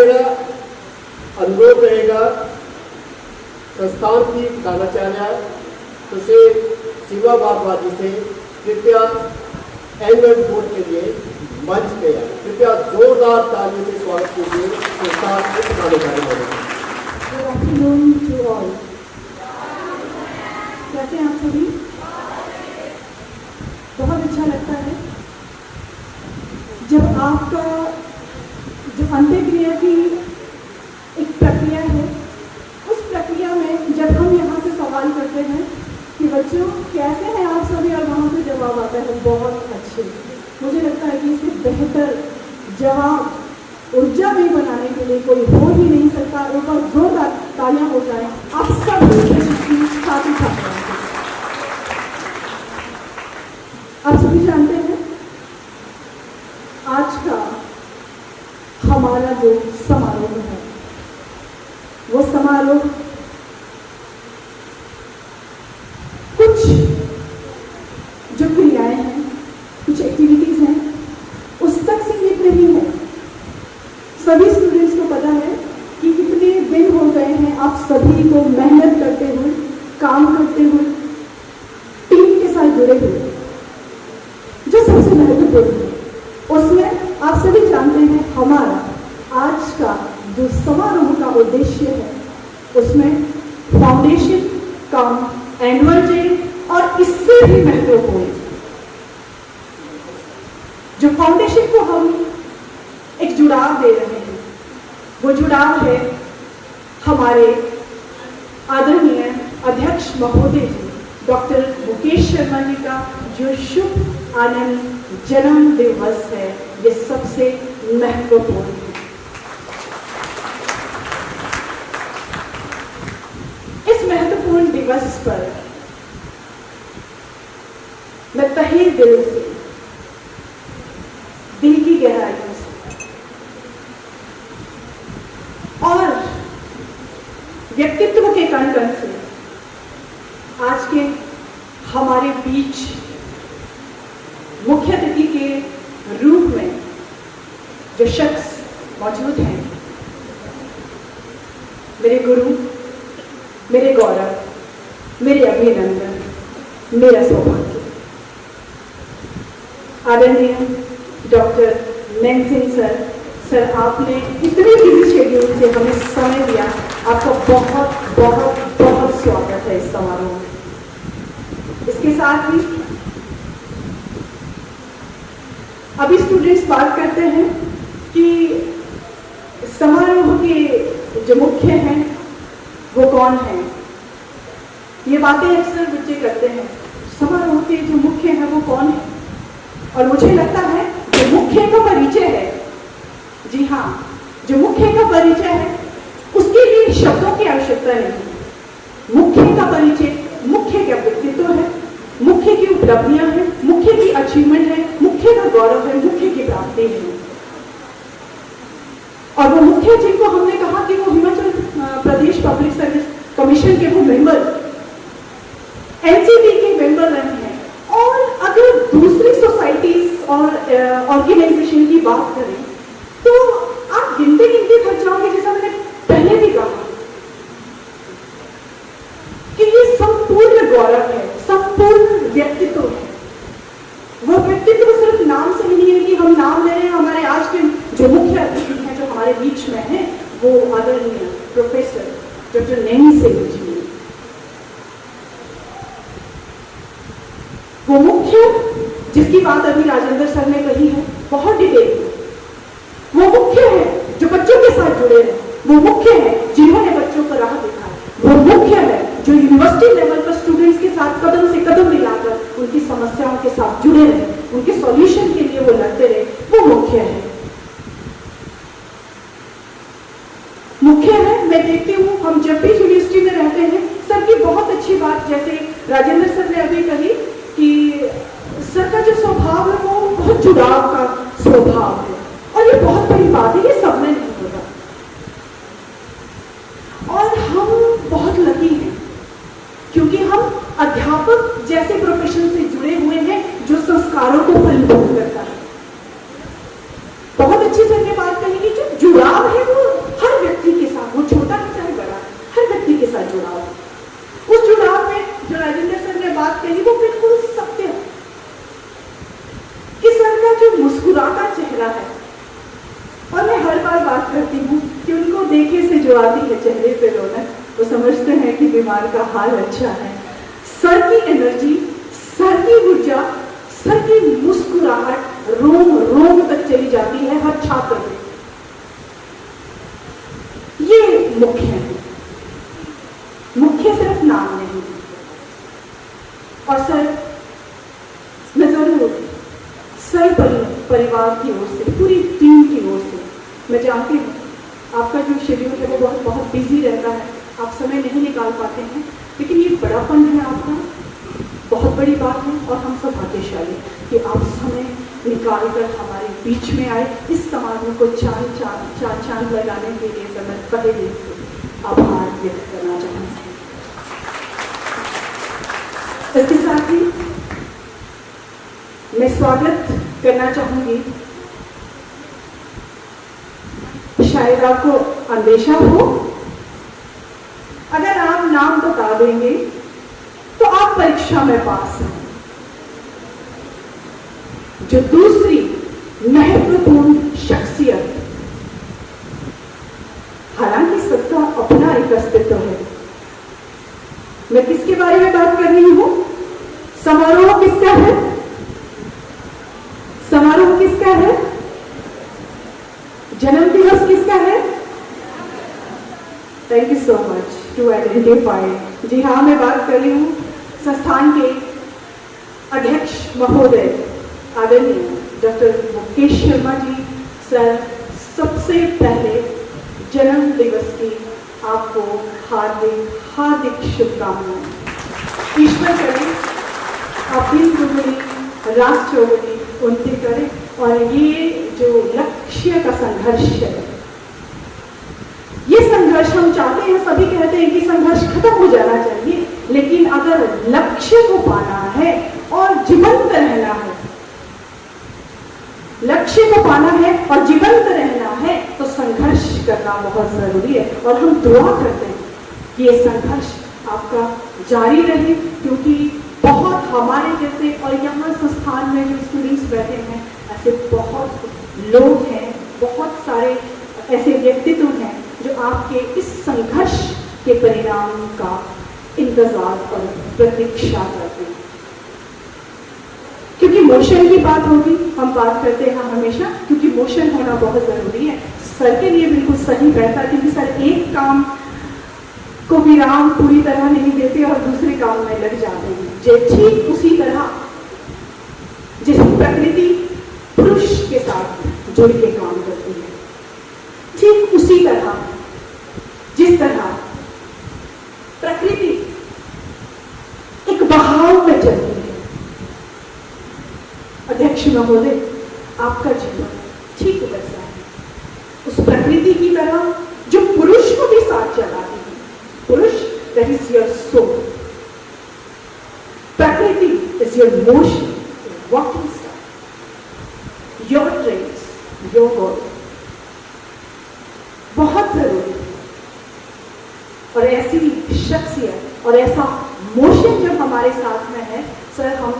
मेरा अनुरोध रहेगा संस्थान की प्रधानाचार्य सुश्री शिवा भारद्वाज जी से कृपया एनुअल बोर्ड के लिए मंच पे आए। कृपया जोरदार तालियों से स्वागत कीजिए संस्थान के प्रधानाचार्य। Good afternoon to all. कैसे हैं आप सभी? बहुत अच्छा लगता है जब आपका जो अंत्यक्रिया की एक प्रक्रिया है, उस प्रक्रिया में जब हम यहाँ से सवाल करते हैं कि बच्चों कैसे हैं आप सभी, और वहाँ से जवाब आता है बहुत अच्छे। मुझे लगता है कि इससे बेहतर जवाब ऊर्जा में बनाने के लिए कोई हो ही नहीं सकता। एक बार जोरदार तालियां हो जाए आप सभी छात्र छात्राओं को। आप सभी जानते हैं आज का हमारा जो समारोह है, वो समारोह कुछ जो क्रियाएं हैं, कुछ एक्टिविटीज हैं, उस तक सीमित नहीं है। सभी स्टूडेंट्स को पता है कि कितने दिन हो गए हैं आप सभी को मेहनत करते हुए, काम करते हुए, टीम के साथ जुड़े हुए। जो सबसे महत्वपूर्ण है उसमें आप सभी जानते हैं हमारा आज का जो समारोह का उद्देश्य है, उसमें फाउंडेशन कम एनुअल डे और इससे भी महत्वपूर्ण जो फाउंडेशन को हम एक जुड़ाव दे रहे हैं, वो जुड़ाव है हमारे आदरणीय अध्यक्ष महोदय जी डॉक्टर मुकेश शर्मा जी का जो शुभ आनंद जन्म दिवस है, ये सबसे महत्वपूर्ण है। इस महत्वपूर्ण दिवस पर मैं तहे दिल से, दिल की गहराइयों से और व्यक्तित्व के कण कण से आज के हमारे बीच मुख्य अतिथि के रूप में जो शख्स मौजूद हैं, मेरे गुरु, मेरे गौरव, मेरे अभिनंदन, मेरा सौभाग्य, आदरणीय डॉक्टर नैनसिंह सर, आपने इतने बिजी शेड्यूल से हमें समय दिया। आपका बहुत बहुत बहुत स्वागत है इस समारोह में। इसके साथ ही अभी स्टूडेंट्स बात करते हैं कि समारोह के जो मुख्य हैं वो कौन हैं। ये बातें अक्सर बच्चे करते हैं, समारोह के जो मुख्य हैं वो कौन है, और मुझे लगता है जो मुख्य का परिचय है, जी हाँ, जो मुख्य का परिचय है उसके लिए शब्दों की आवश्यकता नहीं है। मुख्य का परिचय मुख्य का व्यक्तित्व है, मुख्य की उपलब्धियां हैं, मुख्य की अचीवमेंट है, मुख्य का गौरव है, मुख्य की प्राप्ति है। और वो मुख्य जिनको हमने कहा कि वो Himachal Pradesh public service commission के वो मेंबर, एनसीटी के मेंबर रहे हैं। और अगर दूसरी सोसाइटीज और ऑर्गेनाइजेशन की बात करें तो आप गिनते गिनते थक जाओगे। जैसा मैंने पहले भी कहा कि ये संपूर्ण गौरव है, संपूर्ण व्यक्तित्व है। वो व्यक्तित्व सिर्फ नाम से नहीं है कि हम नाम ले रहे हैं। हमारे आज के जो मुख्य अतिथि हैं जो हमारे बीच में हैं, वो आदरणीय प्रोफेसर डॉक्टर नैनसिंह जी। वो मुख्य जिसकी बात अभी राजेंद्र सर ने कही है बहुत डिटेल में, वो मुख्य है जो बच्चों के साथ जुड़े रहे, वो मुख्य है जिन्होंने बच्चों को राह दिखाया, वो मुख्य है जो यूनिवर्सिटी लेवल पर स्टूडेंट्स के साथ कदम से कदम मिलाकर उनकी समस्याओं के साथ जुड़े रहे, उनके सॉल्यूशन के लिए वो लड़ते रहे, वो मुख्य है। मुख्य है, मैं देखती हूँ हम जब भी यूनिवर्सिटी में रहते हैं, सर की बहुत अच्छी बात जैसे राजेंद्र सर ने अभी कही कि सर का जो स्वभाव है वो बहुत जुड़ाव का स्वभाव है, और ये बहुत बड़ी बात है, ये सब में नहीं होता। और हम बहुत लकी हैं क्योंकि हम अध्यापक जैसे प्रोफेशन से जुड़े हुए हैं जो संस्कारों को फलीभूत करता है। बहुत अच्छी सर ने बात कही कि जो जुड़ाव है वो बार बात करती हूँ कि उनको देखे से जो आती है चेहरे पे रौनक, वो समझते हैं कि बीमार का हाल अच्छा है। सर की एनर्जी, सर की ऊर्जा, सर की मुस्कुराहट रोम रोम तक चली जाती है हर छात्र में। ये मुख्य है, मुख्य सिर्फ नाम नहीं। और सर, मैं जरूर सर परिवार की ओर से, पूरी टीम की ओर से, मैं जानती हूँ आपका जो शेड्यूल है वो बहुत बिजी रहता है, आप समय नहीं निकाल पाते हैं, लेकिन ये बड़ापन है आपका, बहुत बड़ी बात है। और हम सब भाग्यशाली कि आप समय निकाल कर हमारे बीच में आए। इस समारोह को चांद लगाने के लिए मैं पहले दिन से आभार व्यक्त करना चाहूँगी। इसके साथ ही मैं स्वागत करना चाहूंगी, शायद आपको अंदेशा हो, अगर आप नाम बता देंगे तो आप परीक्षा में पास हैं। जो दूसरी महत्वपूर्ण शख्सियत, हालांकि सबका अपना एक अस्तित्व है, मैं किसके बारे में बात कर रही हूं? समारोह किसका है? समारोह किसका है? जन्म दिवस किसका है? Thank you so much to identify. जी हाँ, मैं बात कर रही हूँ संस्थान के अध्यक्ष महोदय आदरणीय डॉक्टर मुकेश शर्मा जी। सर, सबसे पहले जन्म दिवस की आपको हार्दिक हार्दिक शुभकामनाएं। ईश्वर करे आप दिन दुगुनी रात चौगुनी उन्नति करें। और ये जो लक्ष्य का संघर्ष है, ये संघर्ष हम चाहते हैं, सभी कहते हैं कि संघर्ष खत्म हो जाना चाहिए, लेकिन अगर लक्ष्य को पाना है और जीवंत रहना है, लक्ष्य को पाना है और जीवंत रहना है, तो संघर्ष करना बहुत जरूरी है। और हम दुआ करते हैं कि ये संघर्ष आपका जारी रहे, क्योंकि बहुत हमारे जैसे और यहाँ संस्थान में जो स्टूडेंट्स बैठे हैं, ऐसे बहुत लोग हैं, बहुत सारे ऐसे व्यक्तित्व हैं जो आपके इस संघर्ष के परिणाम का इंतजार और प्रतीक्षा करते हैं। क्योंकि मोशन की बात होगी, हम बात करते हैं हमेशा, क्योंकि मोशन होना बहुत जरूरी है। सर के लिए बिल्कुल सही बैठता है, क्योंकि सर एक काम को विराम पूरी तरह नहीं देते और दूसरे काम में लग जाते हैं। ठीक उसी तरह जैसे प्रकृति पुरुष के साथ जुड़ के काम करती है, ठीक उसी तरह जिस तरह प्रकृति एक बहाव में चलती है, अध्यक्ष महोदय आपका जीवन ठीक वैसा है। उस प्रकृति की तरह जो पुरुष को भी साथ चलाती है, पुरुष दैट इज योर सोल, प्रकृति is your motion, walking style, your trades, your work, बहुत जरूरी है। और ऐसी शख्सियत और ऐसा मोशन जब हमारे साथ में है, सर, हम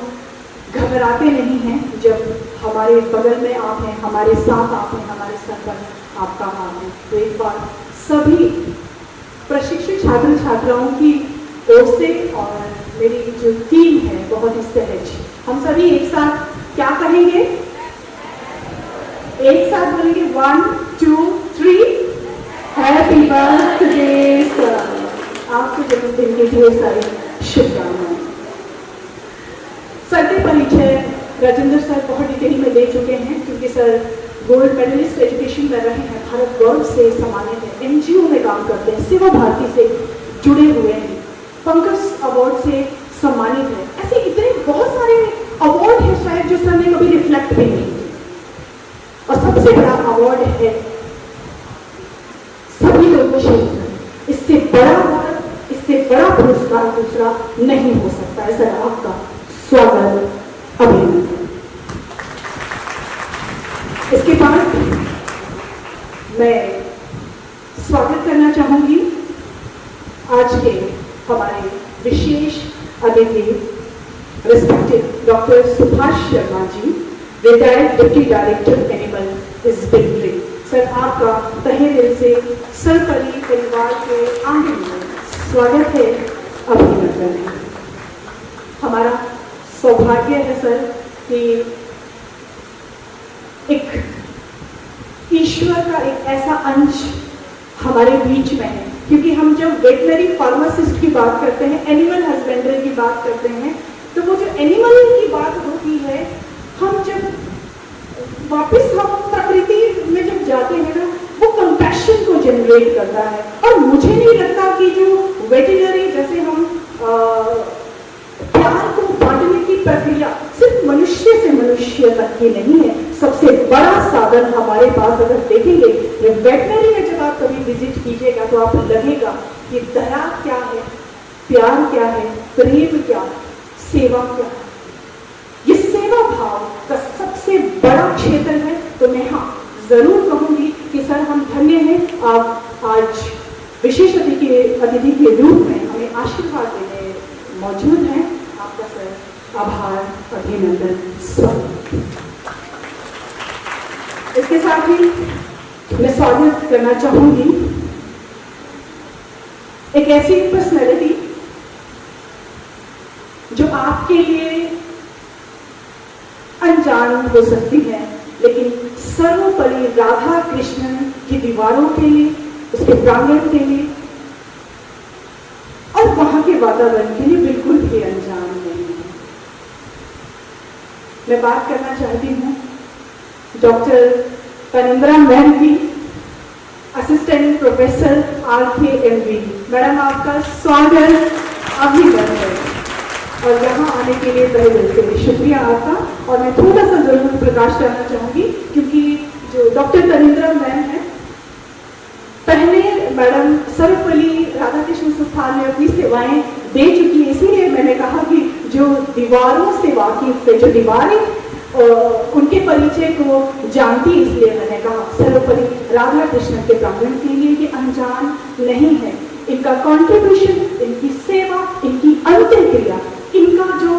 घबराते नहीं हैं जब हमारे बगल में आप हैं, हमारे साथ आप हैं, हमारे सर पर आपका हाथ है। तो एक बार सभी प्रशिक्षित छात्र छात्राओं की ओर से और मेरी जो टीम है बहुत ही सहज, हम सभी एक साथ क्या कहेंगे? एक साथ बोलेंगे 1 2 3 हैप्पी बर्थडे सर। आपके जन्मदिन की ढेर सारी शुभकामनाएं। सर के परिचय राजेंद्र सर बहुत डिटेल में दे चुके हैं, क्योंकि सर गोल्ड मेडलिस्ट एजुकेशन कर रहे हैं, भारत गौरव से सम्मानित है, एनजीओ में काम करते हैं, सेवा भारती से जुड़े हुए हैं, पंकज अवार्ड से सम्मानित है। ऐसे इतने बहुत सारे अवार्ड है शायद जो सर ने कभी रिफ्लेक्ट भी नहीं किए। और सबसे बड़ा अवार्ड है सभी लोगों को, इससे बड़ा अवार्ड, इससे बड़ा पुरस्कार दूसरा नहीं हो सकता है। सर, आपका स्वागत, अभिनंदन। इसके बाद मैं स्वागत करना चाहूंगी आज के हमारे विशेष अतिथि respected doctor Subhash Sharma ji, retired deputy director animal husbandry. Sir आपका तहे दिल से सरपली परिवार के आंगन में स्वागत है, अभिनंदन है। हमारा सौभाग्य है सर कि एक ईश्वर का एक ऐसा अंश हमारे बीच में है, क्योंकि हम जब वेटनरी फार्मासिस्ट की बात करते हैं, एनिमल हस्बेंड्री की बात करते हैं, तो वो जो एनिमल की बात होती है, हम जब वापस हम प्रकृति में जब जाते हैं ना, वो कंपैशन को जनरेट करता है। और मुझे नहीं लगता कि जो वेटनरी जैसे हम प्यार को बांटने की प्रक्रिया सिर्फ मनुष्य से मनुष्य तक की नहीं है। सबसे बड़ा साधन हमारे पास अगर देखेंगे, ये वेटनरी में जब आप कभी विजिट कीजिएगा तो आप लगेगा कि दया क्या है, प्यार क्या है, प्रेम क्या है, सेवा क्या है। ये सेवा भाव का सबसे बड़ा क्षेत्र है। तो मैं हाँ जरूर कहूंगी कि सर हम धन्य हैं, आप आज विशेष अतिथि के रूप में हमें आशीर्वाद देने मौजूद हैं। आपका सर आभार, अभिनंदन, स्वागत। इसके साथ ही मैं स्वागत करना चाहूंगी एक ऐसी पर्सनैलिटी जो आपके लिए अनजान हो सकती है, लेकिन सर्वोपरि राधा कृष्ण की दीवारों के लिए, उसके प्रांगण के लिए और वहां के वातावरण के लिए बिल्कुल भी अनजान नहीं है। मैं बात करना चाहती हूँ डॉक्टर तनिंद्रा मैम की, असिस्टेंट प्रोफेसर RKMV। मैडम आपका स्वागत, अभिनंदन। और यहाँ आने के लिए तहे दिल से शुक्रिया आपका। और मैं थोड़ा सा जरूर प्रकाश करना चाहूंगी, क्योंकि जो डॉक्टर तनिंद्रा मैम है, पहले मैडम सर्वपल्ली राधा कृष्ण संस्थान में अपनी सेवाएं दे चुकी है। इसीलिए मैंने कहा कि जो दीवारों से वाकिफ है, जो दीवारें उनके परिचय को जानती, इसलिए मैंने कहा सर्वपल्ली राधा कृष्ण के प्रांगण के लिए ये अनजान नहीं है। इनका कंट्रीब्यूशन, इनकी सेवा, इनकी अंतर्क्रिया, इनका जो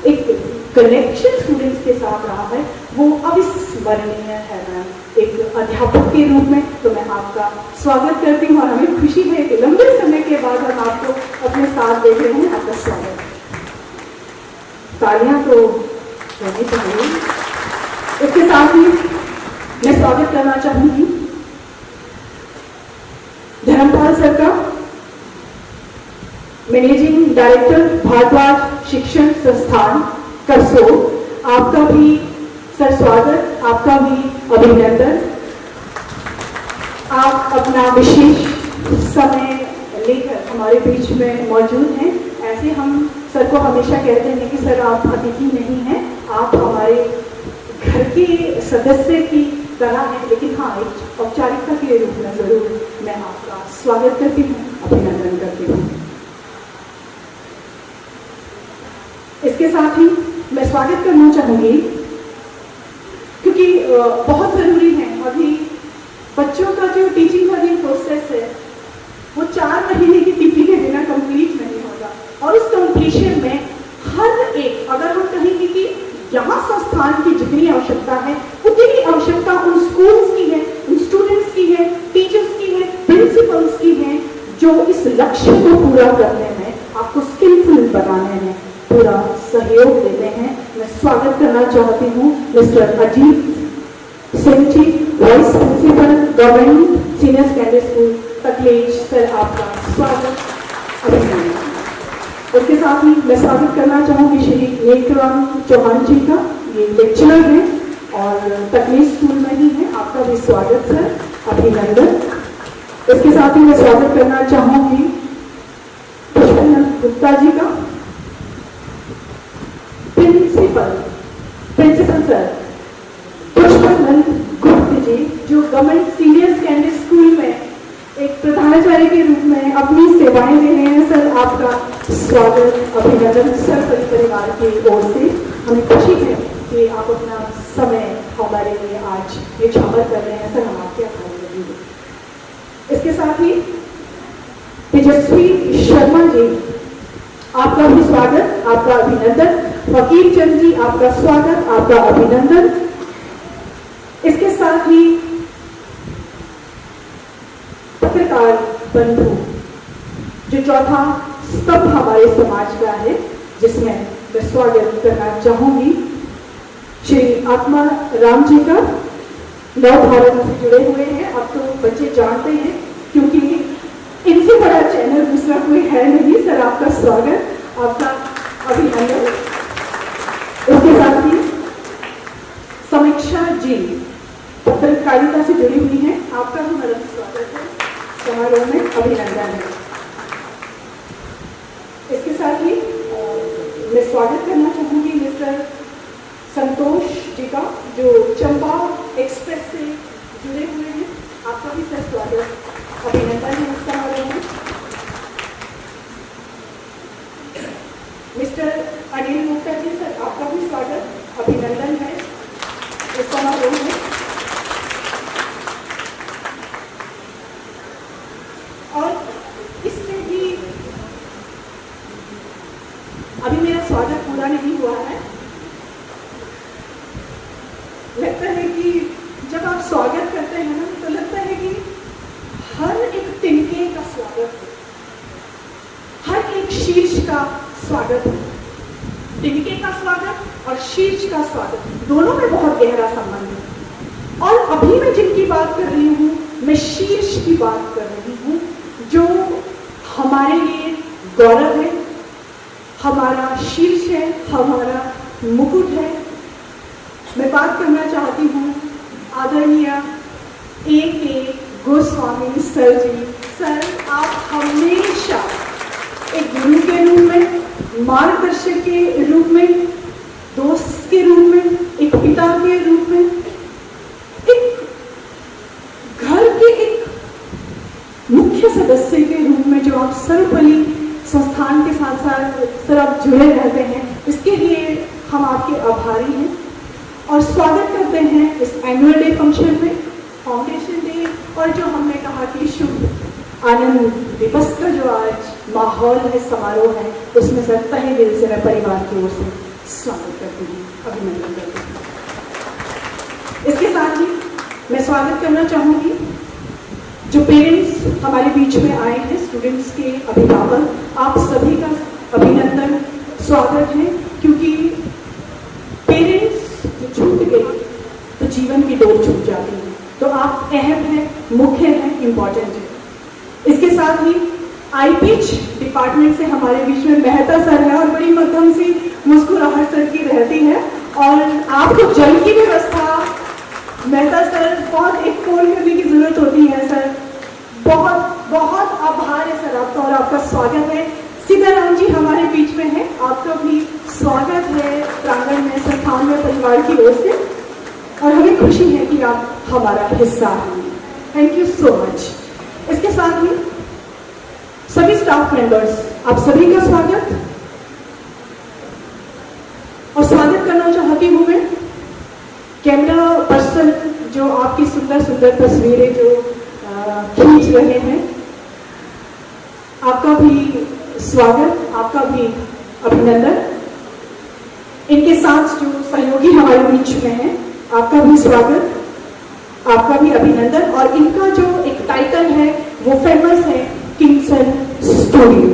एक कनेक्शन स्टूडेंट्स के साथ रहा है, वो अविस्मरणीय है मैम एक अध्यापक के रूप में। तो मैं आपका स्वागत करती हूँ और हमें खुशी है कि लंबे समय के बाद हम आपको अपने साथ देख रहे हैं। आपका स्वागत। तालियां तो होनी चाहिए। इसके साथ ही मैं स्वागत करना चाहूंगी धर्मपाल सर का, मैनेजिंग डायरेक्टर भारद्वाज शिक्षण संस्थान करसोल। आपका भी सर स्वागत, आपका भी अभिनंदन। आप अपना विशेष समय लेकर हमारे बीच में मौजूद हैं। ऐसे हम सर को हमेशा कहते हैं कि सर आप अतिथि नहीं हैं, आप हमारे घर के सदस्य की तरह हैं, लेकिन हाँ एक औपचारिकता के रूप में जरूर मैं आपका स्वागत करती हूँ, अभिनंदन करती हूँ। इसके साथ ही मैं स्वागत करना चाहूंगी, क्योंकि बहुत जरूरी है, अभी बच्चों का जो टीचिंग लर्निंग प्रोसेस है वो 4 महीने की डिग्री के बिना कंप्लीट नहीं होगा। और उस कंप्लीशन में हर एक, अगर हम कहेंगे कि यहाँ संस्थान की जितनी आवश्यकता है उतनी आवश्यकता उन स्कूल्स की है, उन स्टूडेंट्स की है, टीचर्स की है, प्रिंसिपल्स की है, जो इस लक्ष्य को पूरा करने में, आपको स्किलफुल बनाने में पूरा सहयोग देते हैं। मैं स्वागत करना चाहती हूँ mister Ajit Singh ji, vice principal government senior secondary school Taklesh. Sir आपका स्वागत, अभिनंदन। उसके साथ ही मैं स्वागत करना चाहूँगी श्री नेत्रराम चौहान जी का, ये लेक्चरर हैं और तकलीफ स्कूल में ही है। आपका भी स्वागत सर, अभिनंदन। इसके साथ ही मैं स्वागत करना चाहूँगी पुष्पनंद गुप्ता जी का, प्रिंसिपल सर पुष्पनंद गुप्ता जी, जो गवर्नमेंट सीनियर सेकेंडरी स्कूल में एक प्रधानाचार्य के रूप में अपनी सेवाएं दे रहे हैं। सर आपका स्वागत, अभिनंदन सर परिवार की ओर से। हमें खुशी है कि आप अपना समय हमारे लिए आज निछावर कर रहे हैं। सर हम आपके आभारी रहेंगे। इसके साथ ही तेजस्वी शर्मा जी, आपका भी स्वागत, आपका अभिनंदन। फकीर चंद जी आपका स्वागत, आपका अभिनंदन। इसके साथ ही पत्रकार बंधु, जो चौथा स्तंभ हमारे समाज का है, जिसमें मैं स्वागत करना चाहूंगी श्री आत्मा राम जी का। नव भारत से जुड़े हुए हैं, अब तो बच्चे जानते हैं क्योंकि इनसे बड़ा चैनल दूसरा कोई है नहीं। सर आपका स्वागत, आपका अभिनंदन। उसके साथ ही समीक्षा जी पत्रकारिता से जुड़ी हुई हैं, आपका भी मेरा स्वागत है समारोह में, अभिनंदन है। इसके साथ ही मैं स्वागत करना चाहूंगी मिस्टर संतोष जी का, जो चंपा एक्सप्रेस से जुड़े हुए हैं, आपका भी सर स्वागत, अभिनंदन है इस समारोह में। मिस्टर अनिल गुप्ता जी सर, आपका भी स्वागत, अभिनंदन है इस समारोह में। और इससे भी अभी मेरा स्वागत पूरा नहीं हुआ है। लगता है कि जब आप स्वागत करते हैं ना, तो लगता है कि हर एक तिनके का स्वागत हो, हर एक शीर्ष का स्वागत हो। तिनके का स्वागत और शीर्ष का स्वागत, दोनों में बहुत गहरा संबंध है। और अभी मैं जिनकी बात कर रही हूँ, मैं शीर्ष की बात कर रही हूँ, जो हमारे लिए गौरव है, हमारा शीर्ष है, हमारा मुकुट है। मैं बात करना चाहती हूँ आदरणीय A.K. गोस्वामी सर जी। सर, आप हमेशा एक गुरु के रूप में, मार्गदर्शक के रूप में, दोस्त के रूप में, एक पिता के रूप में, एक घर के एक मुख्य सदस्य के रूप में, जो आप सर्वपल्ली संस्थान के साथ साथ सर आप जुड़े रहते हैं, इसके लिए हम आपके आभारी हैं और स्वागत करते हैं इस एनुअल डे फंक्शन में, फाउंडेशन डे, और जो हमने कहा कि शुभ आनंद दिवस का जो आज माहौल है, समारोह है, उसमें सर तहे दिल से मैं परिवार की ओर से स्वागत करती हूँ, अभिनंदन करती हूँ। इसके साथ ही मैं स्वागत करना चाहूँगी जो पेरेंट्स हमारे बीच में आए हैं, स्टूडेंट्स के अभिभावक, आप सभी का अभिनंदन, स्वागत है, क्योंकि पेरेंट्स छूट गए तो जीवन की डोर छूट जाती है। तो आप अहम हैं, मुख्य हैं, इम्पोर्टेंट है। इसके साथ ही आईपीएच डिपार्टमेंट से हमारे बीच में मेहता सर है और बड़ी मध्यम सी मुस्कुराहट सर की रहती है। और आपको जल की व्यवस्था, मेहता सर, बहुत एक फोन करने की जरूरत होती है सर। बहुत बहुत आभार है सर आपका और आपका स्वागत है। सीताराम जी हमारे बीच में है, आपका भी स्वागत है प्रांगण में, संस्थान में, परिवार की ओर से, और हमें खुशी है कि आप हमारा हिस्सा हैं। Thank you so much. इसके साथ ही सभी स्टाफ मेंबर्स, आप सभी का स्वागत, और स्वागत करना चाहती हूँ मैं कैमरा पर्सन, जो आपकी सुंदर सुंदर तस्वीरें जो खींच रहे हैं, आपका भी स्वागत, आपका भी अभिनंदन। इनके साथ जो सहयोगी हमारे बीच में हैं, आपका भी स्वागत, आपका भी अभिनंदन। और इनका जो एक टाइटल है वो फेमस है, किंगसन स्टूडियो।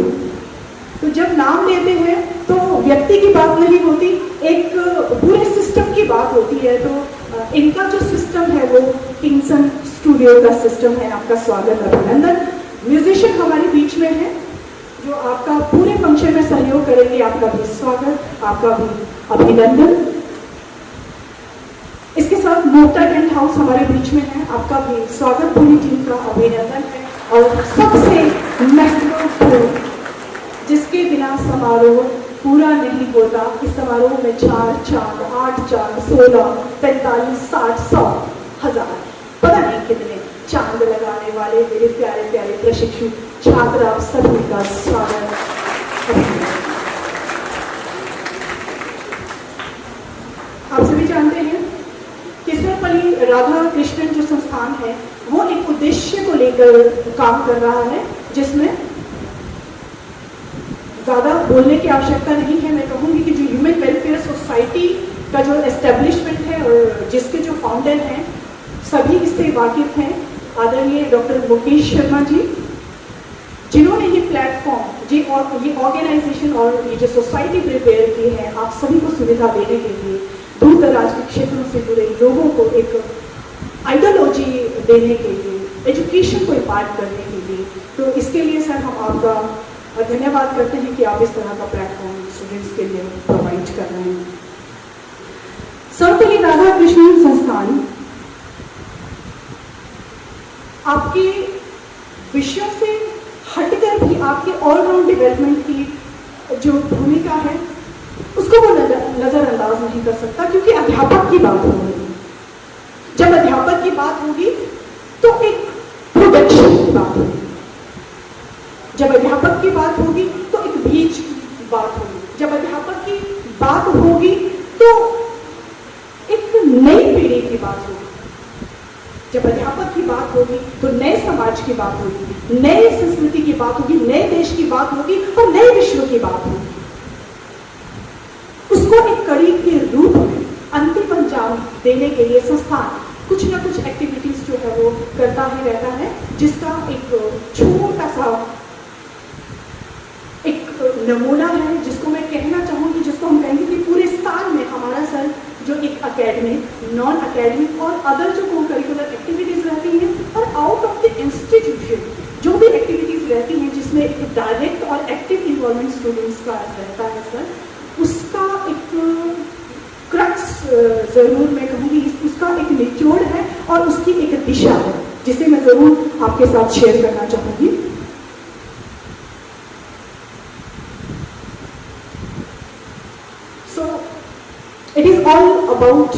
तो जब नाम लेते हैं तो व्यक्ति की बात नहीं होती, एक पूरे सिस्टम की बात होती है। तो इनका जो सिस्टम है वो किंगसन स्टूडियो का सिस्टम है। आपका स्वागत, अभिनंदन। म्यूजिशियन हमारे बीच में है जो आपका पूरे फंक्शन में सहयोग करेंगे, आपका भी स्वागत, आपका भी अभिनंदन। इसके साथ मोटा टेंट हाउस हमारे बीच में है, आपका भी स्वागत, पूरी टीम का अभिनंदन है। और सबसे महत्वपूर्ण, जिसके बिना समारोह पूरा नहीं होता, इस समारोह में 4 चांद, 8 चांद, 16, 45, 60, 100, 1000, पता नहीं कितने चांद लगाने वाले मेरे प्यारे प्यारे प्रशिक्षु छात्र, आप सभी का स्वागत। आप सभी जानते हैं कि सर्वपल्ली राधा कृष्णन जो संस्थान है वो एक उद्देश्य को लेकर काम कर रहा है, जिसमें ज्यादा बोलने की आवश्यकता नहीं है। मैं कहूंगी कि जो ह्यूमन वेलफेयर सोसाइटी का जो एस्टेब्लिशमेंट है और जिसके जो फाउंडर हैं, सभी इससे वाकिफ हैं आदरणीय डॉक्टर मुकेश शर्मा जी, जिन्होंने ये प्लेटफॉर्म, ये ऑर्गेनाइजेशन और ये जो सोसाइटी प्रिपेयर की है आप सभी को सुविधा देने के लिए, दूर दराज के क्षेत्रों से जुड़े लोगों को एक आइडियोलॉजी देने के लिए, एजुकेशन को इम्पार्ट करने के लिए। तो इसके लिए सर हम आपका धन्यवाद करते हैं कि आप इस तरह का प्लेटफॉर्म स्टूडेंट्स के लिए प्रोवाइड कर रहे हैं। सर्वपल्ली राधाकृष्णन संस्थान आपके विषयों से हटकर भी आपके ऑलराउंड डेवलपमेंट की जो भूमिका है उसको वो नजरअंदाज नहीं कर सकता, क्योंकि अध्यापक की बात हो रही है। जब अध्यापक की बात होगी तो एक प्रोडक्शन की बात होगी, जब अध्यापक की बात होगी तो एक बीज की बात होगी, जब अध्यापक की बात होगी तो एक नई पीढ़ी की बात होगी, जब अध्यापक की बात होगी तो नए समाज की बात होगी, नए संस्कृति की बात होगी, नए देश की बात होगी और नए विश्व की बात होगी। उसको एक कड़ी के रूप में अंतिम अंजाम देने के लिए संस्थान कुछ ना कुछ एक्टिविटीज जो है वो करता ही रहता है, जिसका एक छोटा सा एक नमूना है, जिसको मैं कहना चाहूंगी, जिसको हम कहेंगे कि पूरे साल में हमारा सर जो एक अकेडमिक, नॉन अकेडमिक और अदर जो को करिकुलर एक्टिविटीज रहती हैं और आउट ऑफ द इंस्टीट्यूशन जो भी एक्टिविटीज रहती हैं जिसमें एक डायरेक्ट और एक्टिव इन्वॉल्वमेंट स्टूडेंट्स का रहता है सर, उसका एक क्रक्स जरूर मैं कहूँगी, उसका एक निचोड़ है और उसकी एक दिशा है जिसे मैं जरूर आपके साथ शेयर करना चाहूँगी। It is all about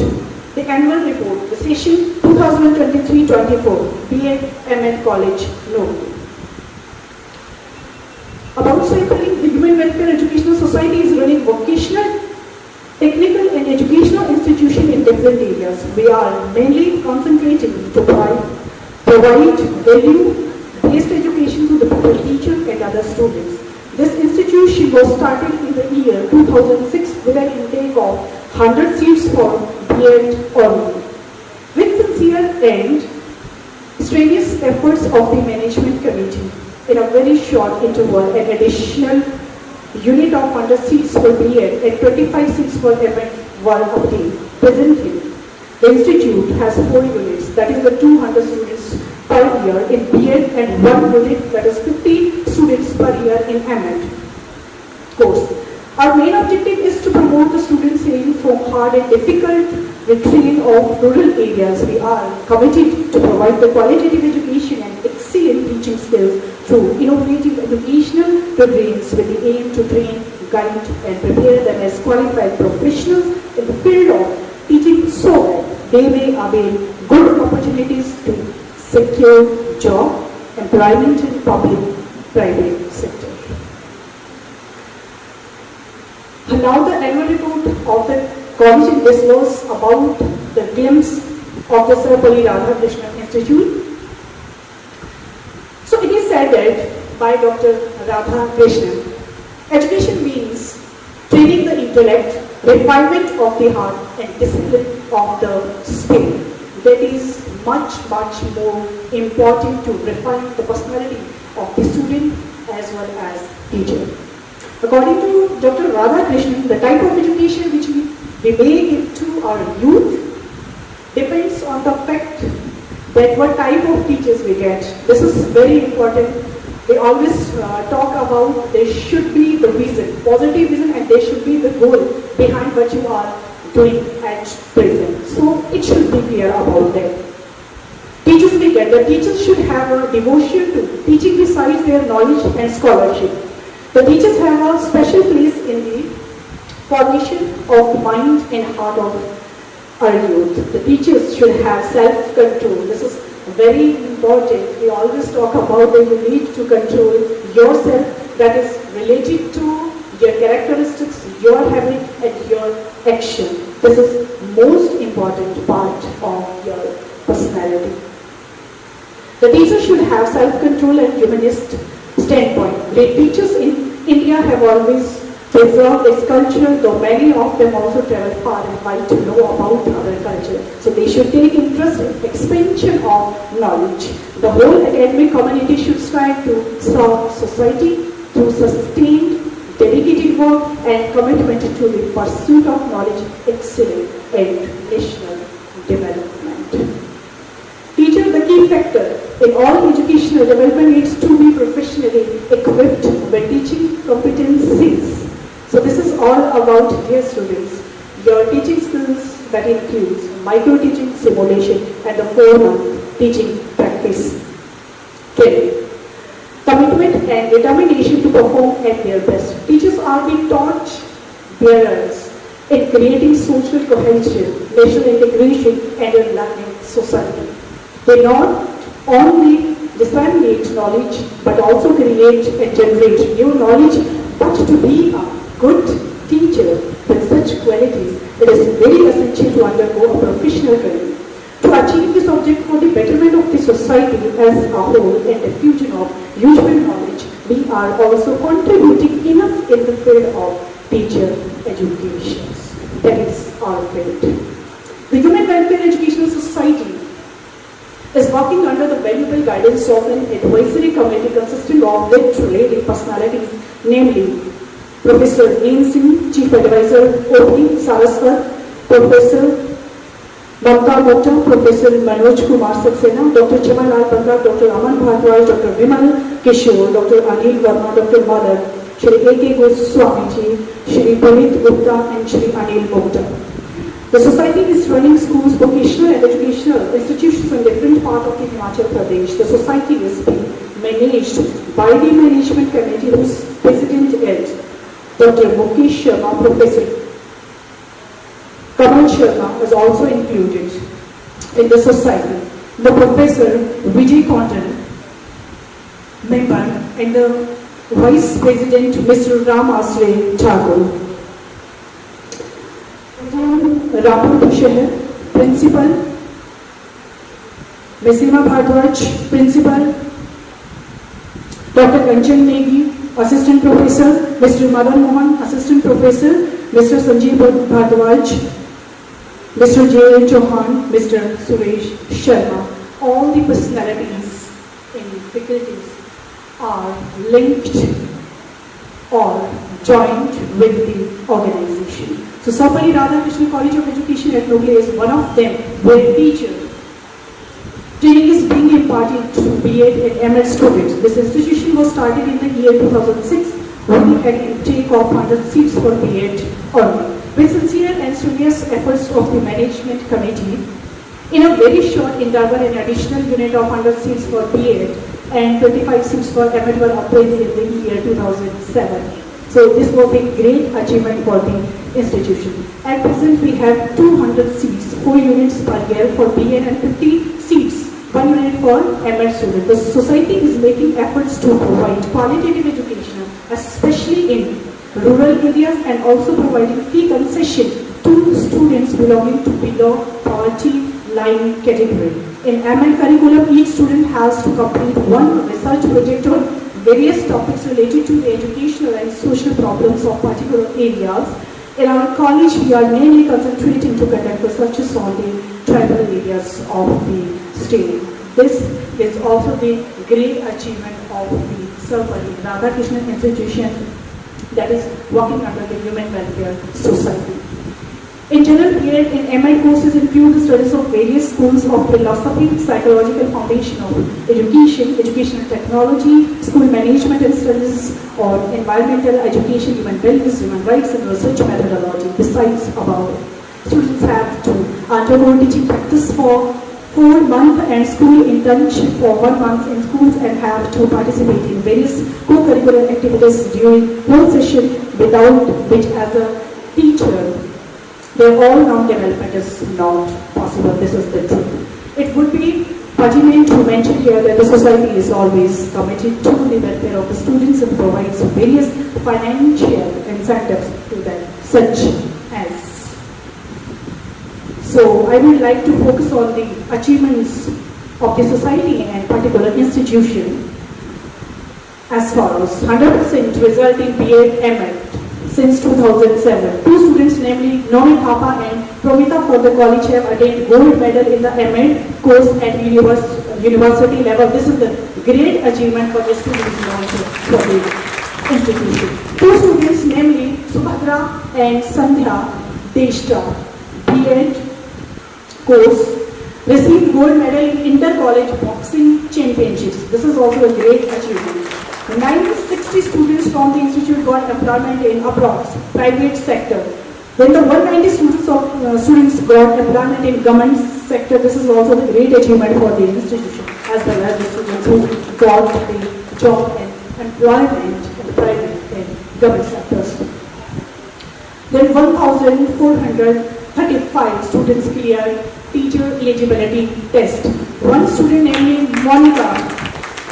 the annual report, the session 2023-24, B.Ed. M.Ed. College, Note. About Servpalli, the Human Welfare Educational Society is running vocational, technical and educational institution in different areas. We are mainly concentrating to provide value-based education to the pupil teacher and other students. This institution was started in the year 2006 with an intake of 100 seats for B.Ed. only. With sincere and strenuous efforts of the management committee, in a very short interval, an additional unit of 100 seats for B.Ed. and 25 seats for M.Ed. were obtained. Presently, the institute has 4 units, that is the 200 students per year in B.Ed. and 1 unit, that is 50 students per year in M.Ed. course. Our main objective is to promote the students hailing from hard and difficult terrain of rural areas. We are committed to provide the qualitative education and excellent teaching skills through innovative educational programs with the aim to train, guide and prepare them as qualified professionals in the field of teaching so that they may avail good opportunities to secure job, employment in public-private sector. Now the annual report of the college, and this was about the glimpse of the Servpalli Radhakrishnan Institute. So it is said that by Dr. Radhakrishnan, education means training the intellect, refinement of the heart and discipline of the spirit. That is much more important to refine the personality of the student as well as teacher. According to Dr. Radhakrishnan, the type of education which we may give to our youth depends on the fact that what type of teachers we get. This is very important. They always talk about there should be the vision, positive vision, and there should be the goal behind what you are doing at present. So it should be clear about that. Teachers we get. The teachers should have a devotion to teaching besides their knowledge and scholarship. The teachers have a special place in the formation of mind and heart of our youth. The teachers should have self-control. This is very important. We always talk about that you need to control yourself, that is related to your characteristics, your habit and your action. This is most important part of your personality. The teacher should have self-control and humanist standpoint. Great teachers in India have always preserve its culture, though many of them also travel far and wide to know about other culture. So they should take interest in expansion of knowledge. The whole academic community should strive to serve society through sustained, dedicated work and commitment to the pursuit of knowledge, excellence and national development. Teacher, the key factor in all educational development needs to be professionally equipped with teaching competencies. So this is all about, dear students, your teaching skills that includes micro-teaching, simulation and the 4-month teaching practice training. Commitment and determination to perform at their best. Teachers are the torch bearers in creating social cohesion, national integration and a learning society. They not only disseminate knowledge but also create and generate new knowledge. But to be a good teacher with such qualities, it is very essential to undergo a professional training. To achieve this object for the betterment of the society as a whole and diffusion of useful knowledge, we are also contributing enough in the field of teacher education. That is our field. The Human Welfare Educational Society is working under the valuable guidance of an advisory committee consisting of literary personalities, namely Professor Neem Singh, Chief Advisor, O.P. Saraswat, Professor Mamta Gupta, Professor Manoj Kumar Saxena, Dr. Chamarlal Banga, Dr. Aman Bhardwaj, Dr. Vimal Kishore, Dr. Anil Verma, Dr. Madan, Shri A.K. Goswamiji, Shri Puneet Gupta and Shri Anil Gupta. The society is running schools, vocational and educational institutions in different parts of the Himachal Pradesh. The society is being managed by the management committee whose president is Dr. Mukesh Sharma. Professor Kamal Sharma is also included in the society. The Professor Vijay Condon, member, and the Vice President Mr. Ram Asre Thakur. Rampur Shahar, Principal, Ms. Seema Bhardwaj, Principal, Dr. Kanchan Negi, Assistant Professor, Mr. Madan Mohan, Assistant Professor, Mr. Sanjeev Bhardwaj, Mr. J. Chauhan, Mr. Suresh Sharma. All the personalities in faculties are linked or joined with the organization. So Sarvapalli Radhakrishnan College of Education at Nogli is one of them, where teacher training is being imparted to B.Ed and M.Ed students. This institution was started in the year 2006 with an intake of 100 seats for B.Ed only. With sincere and strenuous efforts of the management committee, in a very short interval, an additional unit of 100 seats for B.Ed and 25 seats for M.Ed were appraised in the year 2007. So this was a great achievement for the institution. At present, we have 200 seats, 4 units per year for B.Ed and 50 seats, 1 unit for M.Ed students. The society is making efforts to provide qualitative education, especially in rural areas, and also providing fee concession to students belonging to below poverty line category. In M.Ed curriculum, each student has to complete one research project on various topics related to the educational and social problems of particular areas. In our college, we are mainly concentrating to conduct researches on the tribal areas of the state. This is also the great achievement of the Sarvapalli Radhakrishnan Institution that is working under the Human Welfare Society. In general, B.Ed and M.Ed courses include the studies of various schools of philosophy, psychological foundation of education, educational technology, school management and studies on environmental education, human values, human rights and research methodology. Besides above, students have to undergo teaching practice for 4 months and school internship for 1 month in schools and have to participate in various co-curricular activities during whole session, without which as a teacher their all-round development is not possible. This is the truth. It would be pertinent to mention here that the society is always committed to the welfare of the students and provides various financial incentives to them, such as. So I would like to focus on the achievements of the society and particular institution as follows. 100% result in B.Ed, M.Ed since 2007. Two students, namely Nomi Thapa and Promita for the college, have attained gold medal in the M.Ed course at university level. This is the great achievement for the students for the institution. Two students, namely Subhadra and Sandhya Deshta, B.Ed course, received gold medal in inter-college boxing championships. This is also a great achievement. 960 students from the institute got employment in approx private sector. Then the 190 students got employment in government sector. This is also the great achievement for the institution, as well as the students who got the job and employment in the private and government sectors. Then 1,435 students cleared teacher eligibility test. One student, namely Monica,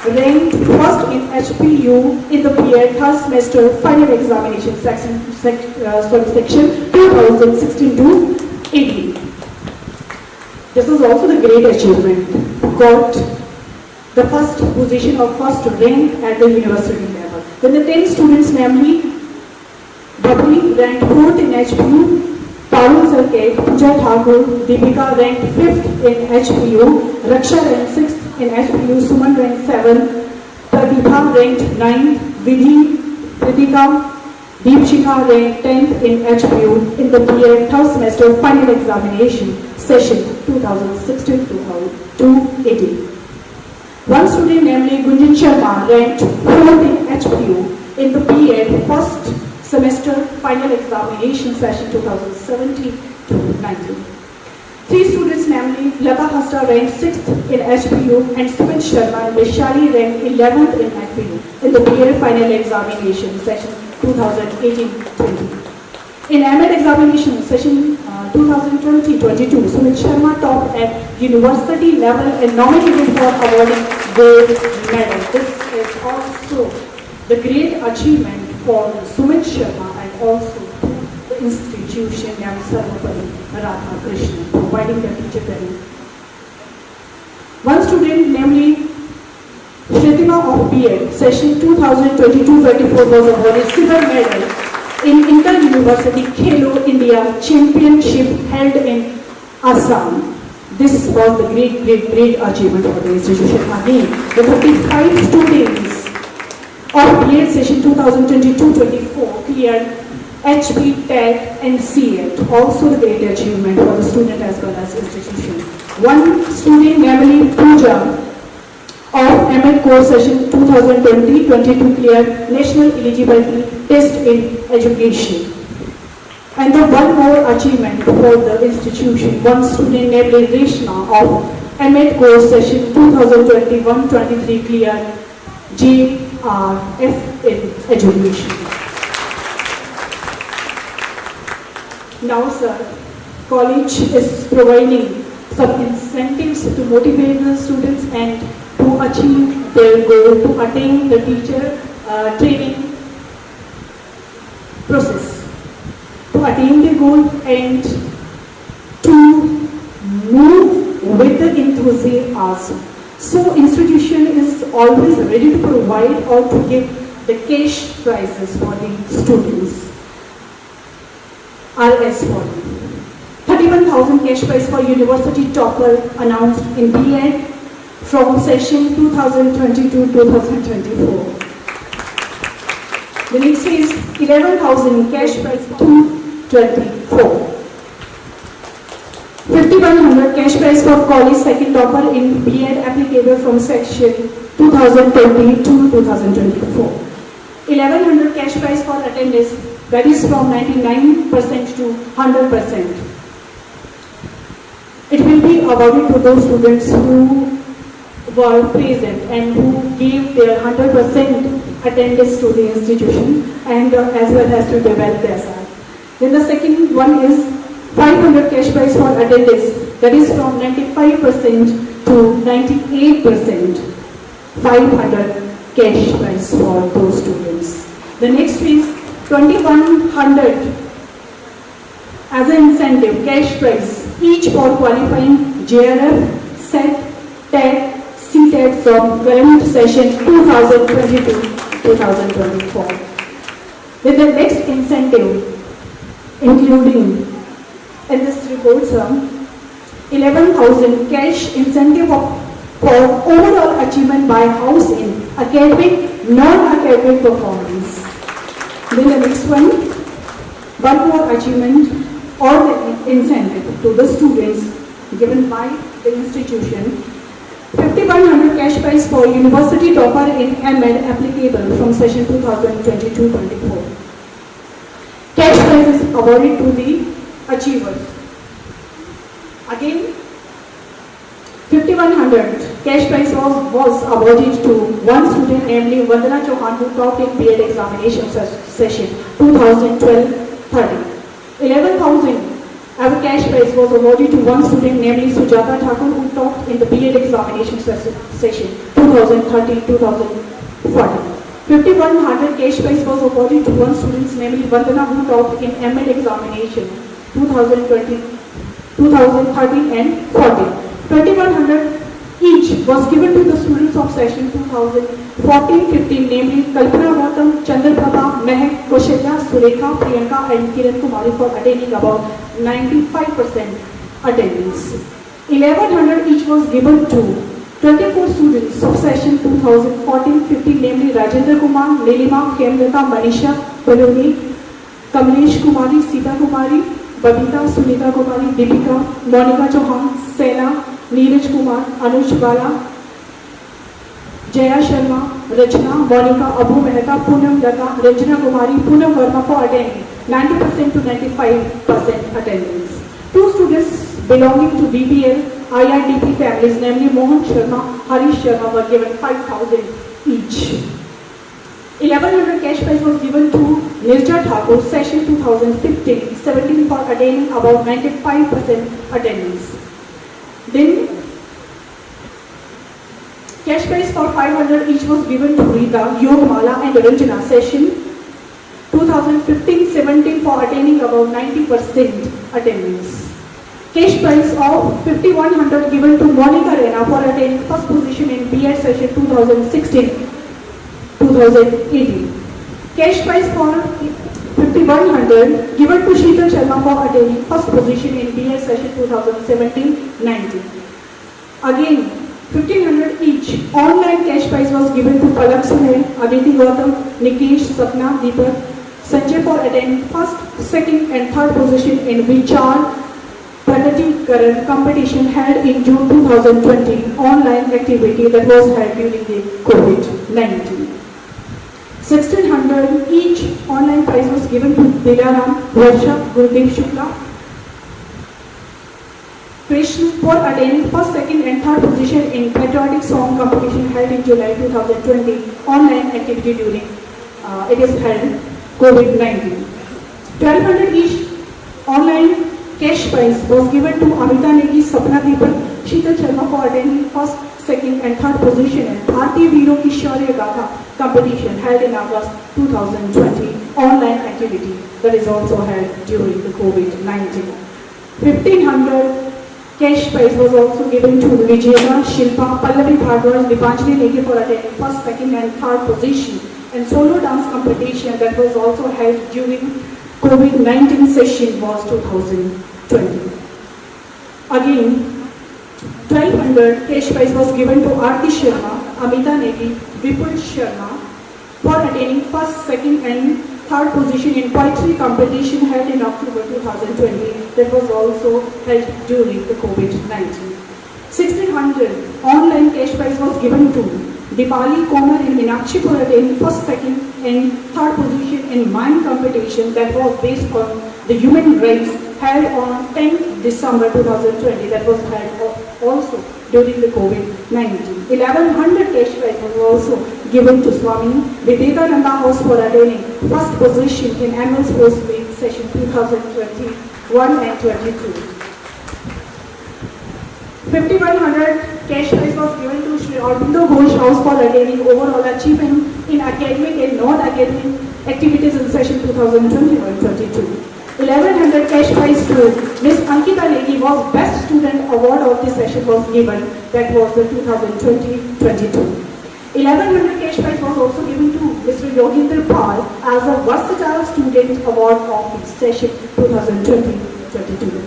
ranked first in HPU in the B.Ed third semester final examination section 2016 to 18. This is also the great achievement. Got the first position or first rank at the university level. Then the 10 students, namely Babri, ranked 4th in HPU, Parul Sarkate, Pooja Thakur, Deepika ranked 5th in HPU, Raksha ranked 6th in HPU, Suman ranked 7th, Pratibha ranked 9th, Vidhi, Kritika, Deepshikha ranked 10th in HPU in the B.Ed third semester final examination session 2016 to 18. One student, namely Gunjan Sharma, ranked 4th in HPU in the B.Ed first semester final examination session 2017 to 19. Three students, namely Lata Hasta, ranked 6th in HPU and Sumit Sharma and Vishali ranked 11th in HPU in the B.Ed final examination session 2018-20. In M.Ed examination session 2020-22, Sumit Sharma topped at university level and nominated for awarding gold medal. This is also the great achievement for Sumit Sharma and also the institution and Sarvapalli Radha Krishnan, providing the teacher training. One student, namely Shritima of B.Ed, session 2022-24 was awarded silver medal in Inter-University Khelo India Championship held in Assam. This was the great achievement for the institution. Again, the 35 students of B.Ed session 2022-24 cleared HP, TET and CET. Also the great achievement for the student as well as institution. One student, namely Pooja, of M.Ed course session 2020-22 cleared national eligibility test in education. And the one more achievement for the institution, one student, namely Reshma, of M.Ed course session 2021-23 cleared JRF in education. Now, sir, college is providing some incentives to motivate the students and to achieve their goal, to attain the teacher training process, to attain the goal and to move with the enthusiasm. So institution is always ready to provide or to give the cash prizes for the students. Are as follows: 31,000 cash prize for university topper announced in B.Ed from session 2022-2024. The next is 11,000 cash prize for 2024. 5,100 cash prize for college second topper in B.Ed applicable from section 2020-2024. 1,100 cash prize for attendance, that is from 99% to 100%. It will be awarded to those students who were present and who gave their 100% attendance to the institution and as well as to develop their side. Then the second one is 500 cash prize for attendance, that is from 95% to 98%. 500 cash prize for those students. The next is 2,100 as an incentive cash prize each for qualifying JRF, SET, TET, CTET from current session 2022-2024. Then the next incentive, including in this report, sir, 11,000 cash incentive for overall achievement by house in academic, non-academic performance. Then the next one more achievement or the incentive to the students given by the institution. 5,100 cash prize for university topper in MEd applicable from session 2022-24. Cash prize is awarded to the achievers. Again, 5,100 cash prize was awarded to one student, namely Vandana Chauhan, who topped in B.Ed examination session 2012-13. 11,000 as a cash prize was awarded to one student, namely Sujata Thakur, who topped in the B.Ed examination session 2013-2014. 5,100 cash prize was awarded to one student, namely Vandana, who topped in MEd examination 2013 and 14. 2,100 each was given to the students of session 2014-15, namely Kalpana Gautam, Chandraprabha, Mehak, Kaushalya, Surekha, Priyanka and Kiran Kumari for attaining about 95% attendance. 1,100 each was given to 24 students of session 2014-15, namely Rajendra Kumar, Nilima, Hemlata, Manisha, Baloni, Kamlesh Kumari, Sita Kumari, Babita, Sunita Kumari, Deepika, Monica Chauhan, Sena, Neeraj Kumar, Anuj Bala, Jaya Sharma, Rachna, Monica, Abu Mehta, Poonam Datta, Ranjana Kumari, Poonam Verma for attending 90% to 95% attendance. Two students belonging to BPL, IRDP families, namely Mohan Sharma, Harish Sharma, were given 5,000 each. 1,100 cash prize was given to Nirja Thakur, session 2015-17 for attaining about 95% attendance. Then, cash prize for 500 each was given to Rita, Yogmala and Ranjana, session 2015-17 for attaining about 90% attendance. Cash prize of 5,100 given to Monica Rena for attaining first position in B.Ed session 2016-2018. Cash prize for 5,100 given to Sheetal Sharma for attaining first position in B.Ed session 2017-19. Again, 1,500 each online cash prize was given to Palak Sahel, Aditi Gautam, Nikesh, Sapna, Deepak, Sanjay for attaining first, second and third position in Vichar Pranati competition held in June 2020 online activity that was held during the COVID-19. 1,600 each online prize was given to Dilaram, Varsha, Gurudev Shukla, Krishna for attaining first, second and third position in patriotic song competition held in July 2020 online activity during it is held COVID-19. 1,200 each online cash prize was given to Amita Negi, Sapna Deepak, Sheetal Sharma for attaining first, second and third position in Bharti Veero Ki Shaurya Gatha competition held in August 2020 online activity that is also held during the COVID-19. 1,500 cash prize was also given to Vijayana, Shilpa, Pallavi Bhardwaj, Dipanjali Negi for attaining first, second and third position in solo dance competition that was also held during COVID-19 session was 2020. Again, 1,200 cash prize was given to Aarti Sharma, Amita Negi, Vipul Sharma for attaining first, second and third position in poetry competition held in October 2020 that was also held during the COVID-19. 1,600 online cash prize was given to Dipali, Komar and Meenakshi for attaining first, second and third position in mime competition that was based on the human rights held on 10th December 2020 that was held also during the COVID-19. 1,100 cash prize was also given to Swami Vivekananda House for attaining first position in annual sports meet session 2021 and 22. 5,100 cash prize was given to Sri Aurobindo Ghosh House for attaining overall achievement in academic and non-academic activities in session 2021-22. 1,100 cash prize to Miss Ankita Negi was Best Student Award of this session was given, that was the 2020-22. 1,100 cash prize was also given to Mr. Yoginder Pal as a Versatile Student Award of the session 2020-22.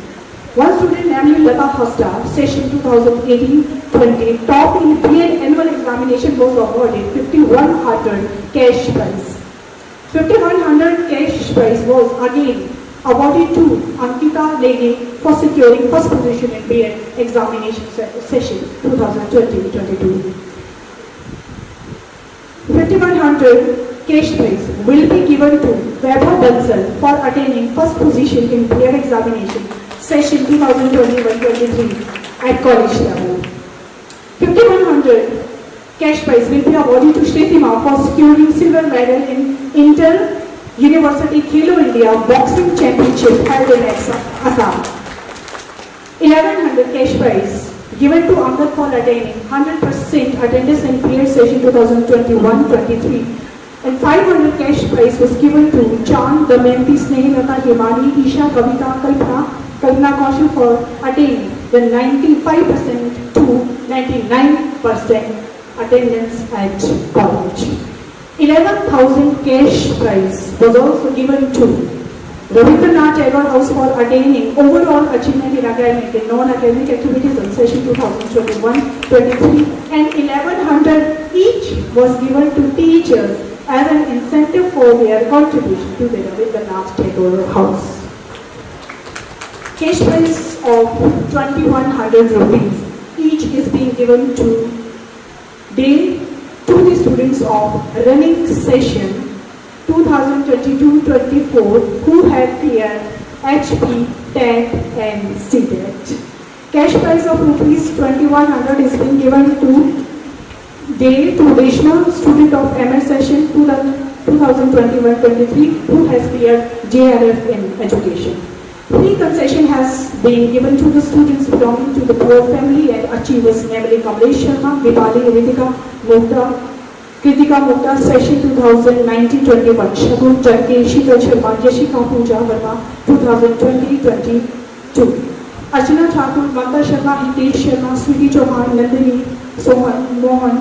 One student, namely Lata Hosta, session 2018-20, top in B.Ed annual examination, was awarded 5100 cash prize. 5100 cash prize was again awarded to Ankita Lege for securing first position in B.Ed examination session 2020-22. 5100 cash prize will be given to Vaibhav Bansal for attaining first position in B.Ed examination session 2021-23 at college level. 5100 cash prize will be awarded to Shritima for securing silver medal in Inter-University Khelo India Boxing Championship held in Assam. 1100 cash prize given to Angad for attaining 100% attendance in B.Ed session 2021-23. And 500 cash prize was given to Chand, Damayanti, Snehlata, Himani, Isha, Kavita, Kalpana Kaushal for attaining the 95% to 99% attendance at college. 11,000 cash prize was also given to Rabindranath Tagore House for attaining overall achievement in academic and non-academic activities in session 2021-23, and 1100 each was given to teachers as an incentive for their contribution to the Rabindranath Tagore House. Cash prize of 2100 rupees each is being given to the students of running session 2022-24 who have cleared HP, TET and CTET. Cash prize of rupees 2100 is being given to Reshma, student of MS session 2021-23 who has cleared JRF in education. Free concession has been given to the students belonging to the poor family and achievers, namely Kamlesh Sharma, Vipali, Kritika Mukta, session 2019-21, Shagun Janke, Sheetal Sharma, Yashika Pooja Verma, 2020-22, Archana Thakur, Mamta Sharma, Hitesh Sharma, Sweetie Chauhan, Nandini, Sohan, Mohan,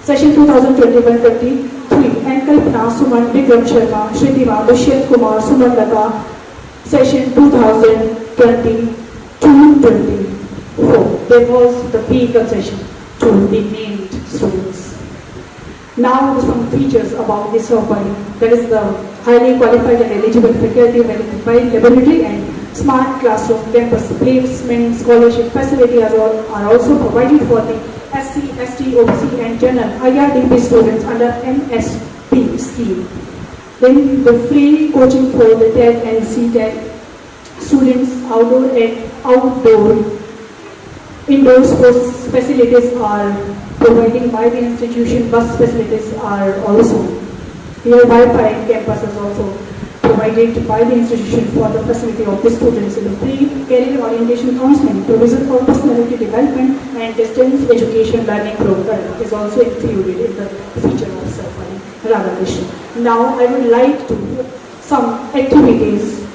session 2021-23, and Kalpana, Suman, Vikram Sharma, Shritiva, Dushyant Kumar, Suman Lata, session 2022-24. There was the fee concession to the named students. Now some features about this body. There is the highly qualified and eligible faculty, verified laboratory and smart classroom, campus placement, scholarship facilities are also provided for the SC, ST, OBC and general IRDP students under MSP scheme. Then the free coaching for the TET and CTET students, indoor sports facilities are provided by the institution. Bus facilities are also here. Wi-Fi campus is also provided by the institution for the facility of the students. In the free career orientation counseling, provision for personality development and distance education learning program is also included in the feature of Sarvani Radhakrishnan. Now I would like to some activities.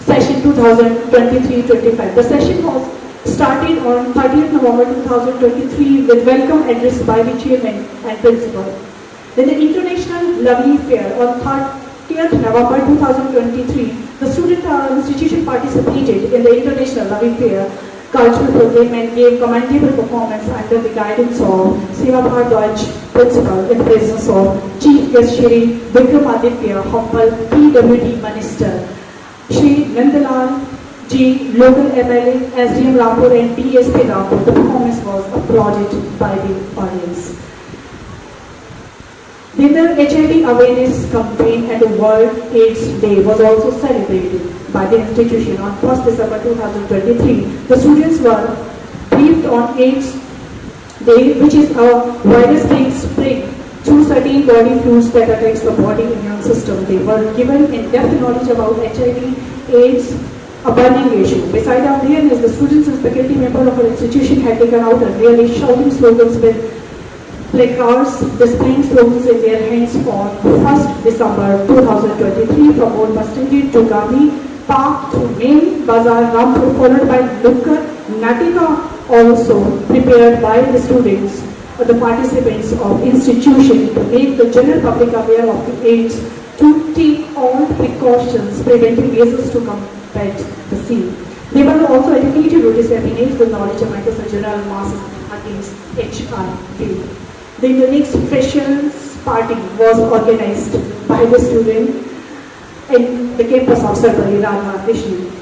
Session 2023-25. The session was started on 30th November 2023 with welcome address by the chairman and principal. Then the International Lovely Fair on 30th November 2023, the student institution participated in the International Lovely Fair cultural program and gave commendable performance under the guidance of Seva Bharadwaj principal in presence of Chief Guest Shri Vikramaditya, humble PWD Minister, Shri Nandalal G, local MLA, SDM Rampur and DSP Rampur. The performance was applauded by the audience. Then the HIV awareness campaign and the World AIDS Day was also celebrated by the institution on 1st December 2023. The students were briefed on AIDS Day, which is a virus being spread through certain body fluids that attacks the body immune system. They were given in-depth knowledge about HIV, AIDS, a burning issue. Beside awareness, the students and faculty members of our institution had taken out and really shouting slogans with placards displaying slogans in their hands on 1st December 2023 from Old Bus Stand to Gandhi Park through Main Bazaar, Rampur, followed by Nukkad Natika also prepared by the students the participants of institution to make the general public aware of the AIDS, to take all precautions, preventive measures to combat the same. They were also educated to disseminate the knowledge among the general masses against HIV. Then the next freshers party was organized by the student in the campus of Sarpali Radha Krishnan.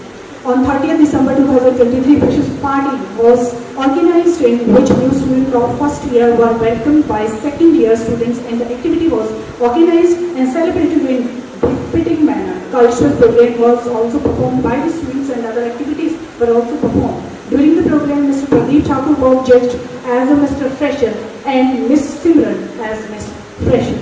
On 30th December 2023, freshers party was organized in which new students of first year were welcomed by second year students, and the activity was organized and celebrated in befitting manner. Cultural program was also performed by the students and other activities were also performed. During the program, Mr. Pradeep Thakur was judged as a Mr. Fresher and Miss Simran as Miss Fresher.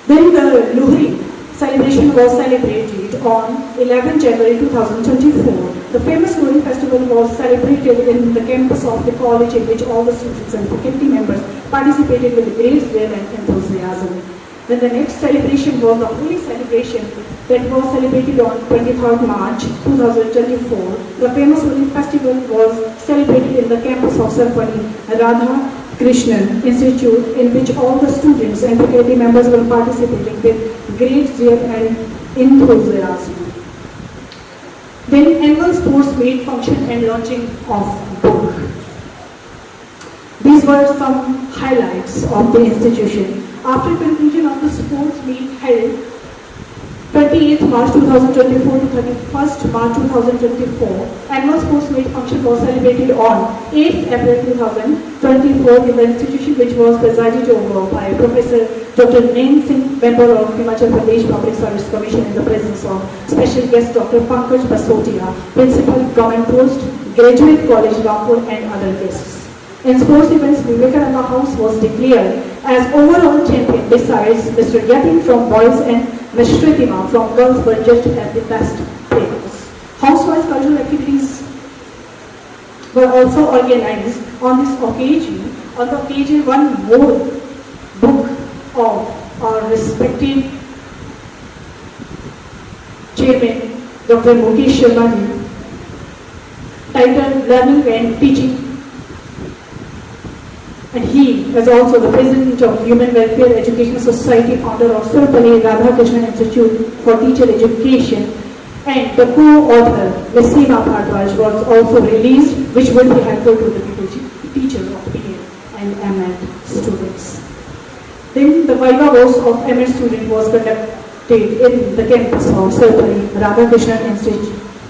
Then the Lohri celebration was celebrated on 11 January 2024. The famous Lohri festival was celebrated in the campus of the college, in which all the students and faculty members participated with great zeal and enthusiasm. Then the next celebration was the Holi celebration that was celebrated on 23rd March 2024. The famous Holi festival was celebrated in the campus of Sarpali Radha Krishnan Institute, in which all the students and faculty members were participating with great zeal and enthusiasm. Then annual sports meet function and launching of book. These were some highlights of the institution. After conclusion of the sports meet held 28th March 2024 to 31st March 2024, annual sports meet function was celebrated on 8th April 2024 in the institution, which was presided over by Professor Dr. Nain Singh, member of Himachal Pradesh Public Service Commission, in the presence of special guest Dr. Pankaj Basotia, Principal Government Post, Graduate College Rampur, and other guests. In sports events, Vivekananda House was declared as overall champion. Besides, Mr. Yatin from boys and Ms. Shritima from girls were judged as the best players. House-wise cultural activities were also organized on this occasion. On the occasion, one more book of our respected chairman, Dr. Mukesh Sharma ji, titled Learning and Teaching. And he is also the President of Human Welfare Education Society, founder of Sarpali Radha Krishnan Institute for Teacher Education, and the co-author, Ms. Seema Bhardwaj, was also released, which will be helpful to the teachers of BA and MAd students. Then the Viva Voce of MAd student was conducted in the campus of Sarpali Radha Krishnan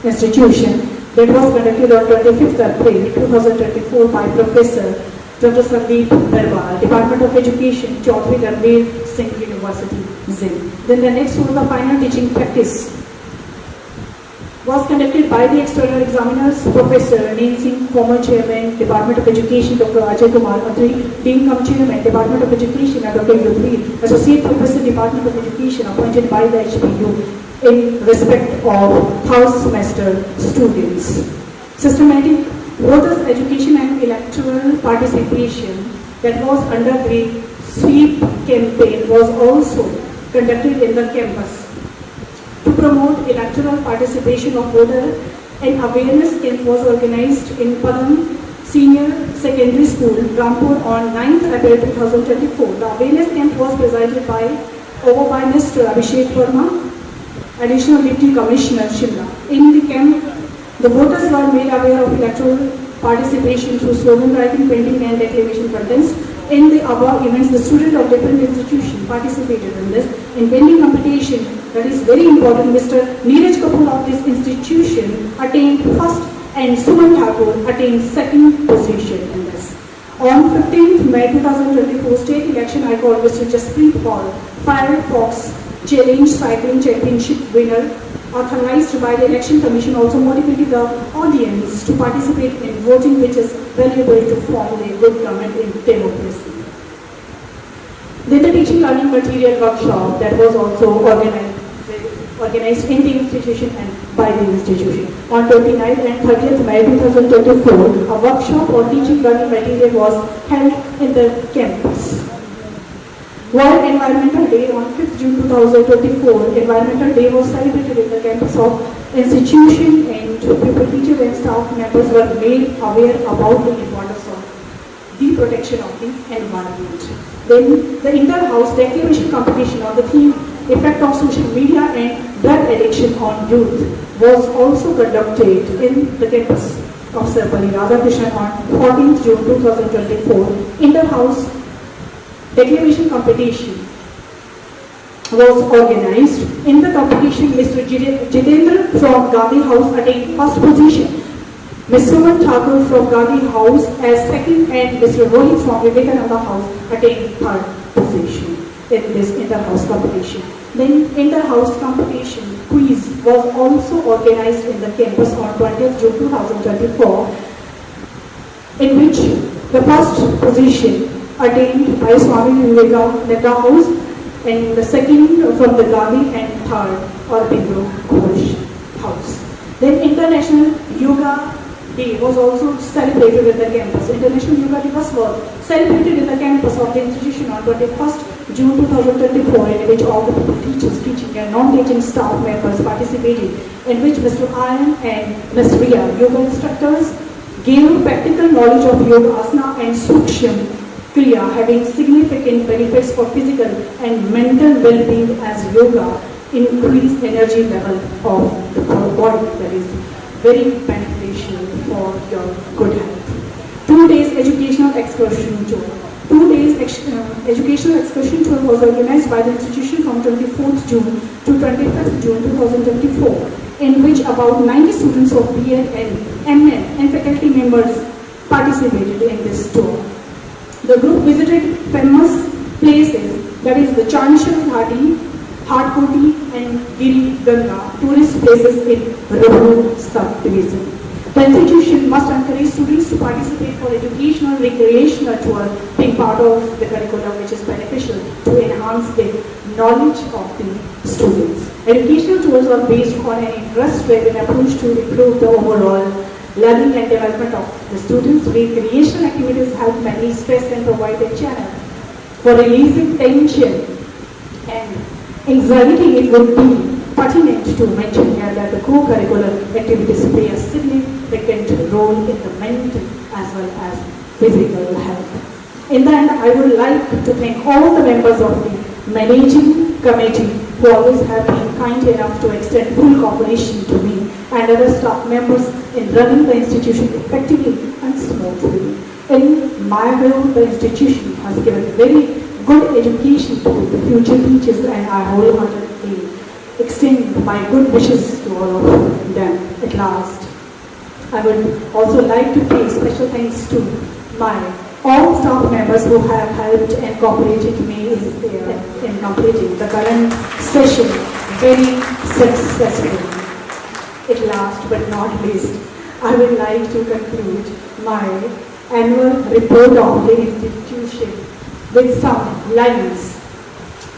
Institution, that was conducted on 25th April 2024 by Professor Dr. Sandeep Darbar, Department of Education, Chaudhry Ranveer Singh University, Zim. Then the next was the final teaching practice. Was conducted by the external examiners, Professor Nain Singh, former Chairman, Department of Education, Dr. Ajay Kumar Atri, Dean cum Chairman, Department of Education, and Dr. Yudhvir, Associate Professor, Department of Education, appointed by the HPU in respect of third semester students. Systematic voters' education and electoral participation that was under the sweep campaign was also conducted in the campus. To promote electoral participation of voters, an awareness camp was organized in Padam Senior Secondary School, Rampur on 9th April 2024. The awareness camp was presided over by Mr. Abhishek Verma, Additional Deputy Commissioner, Shimla. In the camp, the voters were made aware of electoral participation through slogan writing, painting, and declamation contests. In the above events, the students of different institutions participated in this. In painting competition, that is very important, Mr. Neeraj Kapoor of this institution attained first and Suman Thakur attained second position in this. On 15th May 2024, state election, I called Mr. Jaspreet Kaur, Firefox Challenge Cycling Championship winner, authorized by the Election Commission, also motivated the audience to participate in voting, which is valuable to form a good government in democracy. Then the teaching learning material workshop that was also organized in the institution and by the institution. On 29th and 30th May 2024, a workshop on teaching learning material was held in the campus. World Environmental Day on 5th June 2024, Environmental Day was celebrated in the campus of institution, and pupil, teachers and staff members were made aware about the importance of the protection of the environment. Then the inter-house declaration competition on the theme effect of social media and drug addiction on youth was also conducted in the campus of Sarvapalli Radhakrishnan on 14th June 2024. Inter-house declaration competition was organized. In the competition, Mr. Jitendra from Gandhi House attained first position, Ms. Suman Thakur from Gandhi House as second, and Mr. Rohit from Vivekananda House attained third position in this inter-house competition. Then inter-house competition quiz was also organized in the campus on 20th June 2024, in which the first position attained by Swami Vivekananda House, and the second from the Gandhi, and third Aurobindo Ghosh House. Then International Yoga Day was also celebrated in the campus. International Yoga Divas was celebrated in the campus of the institution on 21st June 2024, in which all the teachers, teaching and non-teaching staff members participated, in which Mr. Ayan and Ms. Ria, yoga instructors, gave practical knowledge of yoga asana and suksham kriya, having significant benefits for physical and mental well-being, as yoga increase energy level of the body, that is very beneficial for your good health. 2 days educational excursion tour. 2 days educational excursion tour was organized by the institution from 24th June to 25th June 2024, in which about 90 students of BL and ML and faculty members participated in this tour. The group visited famous places, that is the Chanchal Ghati, Hatkoti and Giri Ganga, tourist places in Rohru subdivision. The institution must encourage students to participate for educational, recreational tour, being part of the curriculum, which is beneficial to enhance the knowledge of the students. Educational tours are based on an interest-driven approach to improve the overall learning and development of the students. Recreational activities help manage stress and provide a channel for releasing tension and anxiety. It would be pertinent to mention here that the co-curricular activities play a significant role in the mental as well as physical health. In the end, I would like to thank all the members of the managing committee who always have been kind enough to extend full cooperation to me and other staff members in running the institution effectively and smoothly. In my view, the institution has given very good education to the future teachers, and I wholeheartedly extend my good wishes to all of them at last. I would also like to pay special thanks to my all staff members who have helped and cooperated me in completing the current session very successfully. At last but not least, I would like to conclude my annual report of the institution with some lines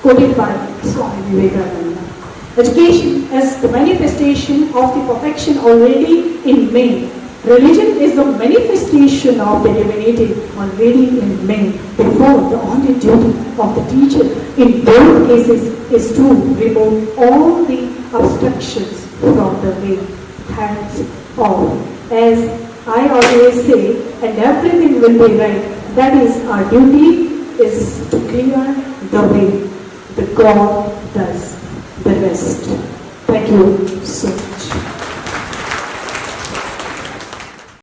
quoted by Swami Vivekananda. Education is the manifestation of the perfection already in men. Religion is the manifestation of the divinity already in men. Therefore, the only duty of the teacher in both cases is to remove all the obstructions from the way. Hands off. As I always say, and everything will be right. That is our duty, is to clear the way. The God does the rest. Thank you so much.